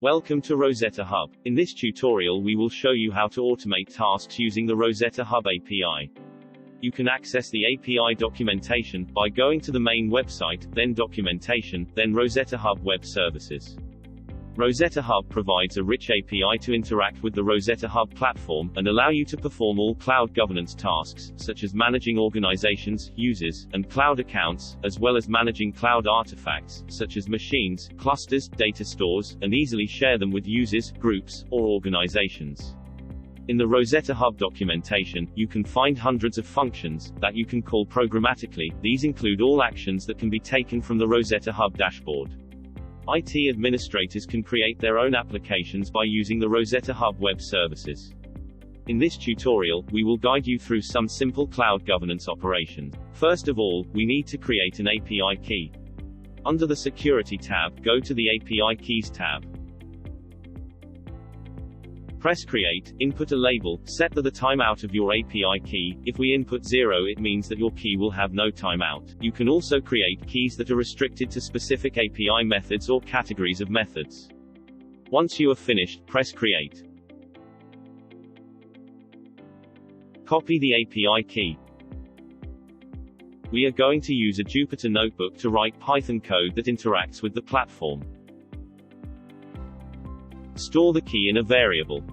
Welcome to RosettaHUB. In this tutorial we will show you how to automate tasks using the RosettaHUB API. You can access the API documentation by going to the main website, then Documentation, then RosettaHUB Web Services. RosettaHUB provides a rich API to interact with the RosettaHUB platform, and allow you to perform all cloud governance tasks, such as managing organizations, users, and cloud accounts, as well as managing cloud artifacts, such as machines, clusters, data stores, and easily share them with users, groups, or organizations. In the RosettaHUB documentation, you can find hundreds of functions that you can call programmatically. These include all actions that can be taken from the RosettaHUB dashboard. IT administrators can create their own applications by using the RosettaHUB Web Services. In this tutorial, we will guide you through some simple cloud governance operations. First of all, we need to create an API key. Under the Security tab, go to the API Keys tab. Press Create, input a label, set the timeout of your API key. If we input 0, it means that your key will have no timeout. You can also create keys that are restricted to specific API methods or categories of methods. Once you are finished, press Create. Copy the API key. We are going to use a Jupyter notebook to write Python code that interacts with the platform. Store the key in a variable.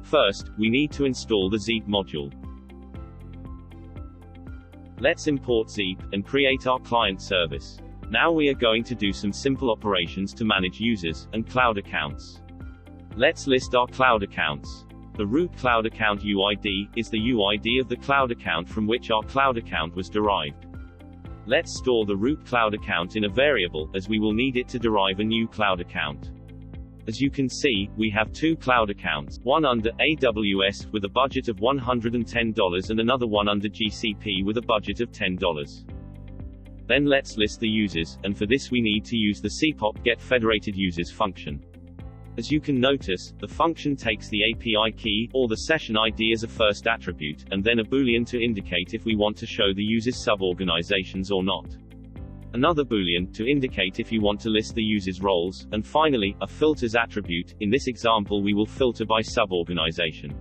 First, we need to install the Zeep module. Let's import Zeep, and create our client service. Now we are going to do some simple operations to manage users and cloud accounts. Let's list our cloud accounts. The root cloud account UID is the UID of the cloud account from which our cloud account was derived. Let's store the root cloud account in a variable, as we will need it to derive a new cloud account. As you can see, we have two cloud accounts, one under AWS with a budget of $110 and another one under GCP with a budget of $10. Then let's list the users, and for this we need to use the Cpop getFederatedUsers function. As you can notice, the function takes the API key, or the session ID as a first attribute, and then a boolean to indicate if we want to show the user's sub-organizations or not. Another boolean, to indicate if you want to list the user's roles, and finally, a filters attribute. In this example we will filter by sub-organization.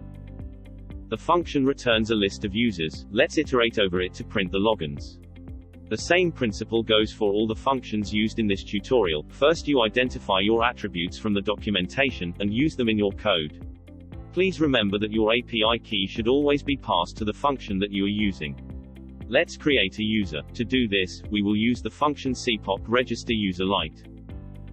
The function returns a list of users. Let's iterate over it to print the logins. The same principle goes for all the functions used in this tutorial. First you identify your attributes from the documentation, and use them in your code. Please remember that your API key should always be passed to the function that you are using. Let's create a user. To do this, we will use the function Cpop register user lite.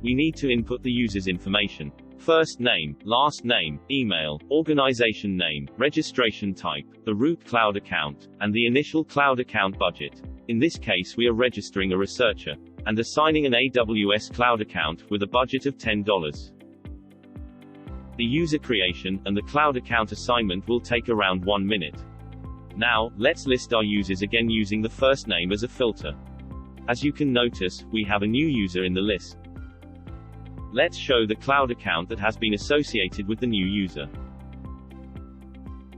We need to input the user's information. First name, last name, email, organization name, registration type, the root cloud account, and the initial cloud account budget. In this case we are registering a researcher, and assigning an AWS cloud account, with a budget of $10. The user creation, and the cloud account assignment will take around 1 minute. Now, let's list our users again using the first name as a filter. As you can notice, we have a new user in the list. Let's show the cloud account that has been associated with the new user.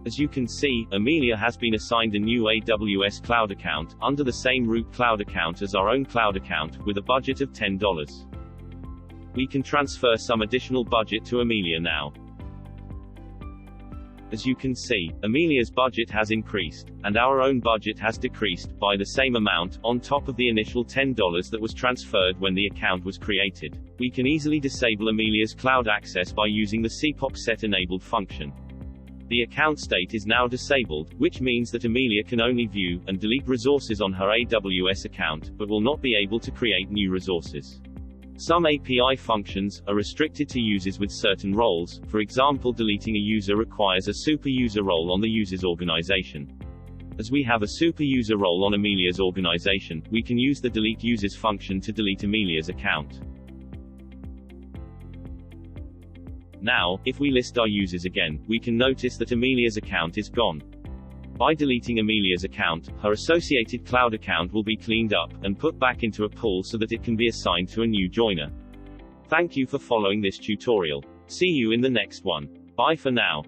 As you can see, Amelia has been assigned a new AWS cloud account, under the same root cloud account as our own cloud account, with a budget of $10. We can transfer some additional budget to Amelia now. As you can see, Amelia's budget has increased, and our own budget has decreased, by the same amount, on top of the initial $10 that was transferred when the account was created. We can easily disable Amelia's cloud access by using the Cpop setEnabled function. The account state is now disabled, which means that Amelia can only view and delete resources on her AWS account, but will not be able to create new resources. Some API functions are restricted to users with certain roles. For example, deleting a user requires a super user role on the user's organization. As we have a super user role on Amelia's organization, we can use the delete users function to delete Amelia's account. Now, if we list our users again, we can notice that Amelia's account is gone. By deleting Amelia's account, her associated cloud account will be cleaned up, and put back into a pool so that it can be assigned to a new joiner. Thank you for following this tutorial. See you in the next one. Bye for now.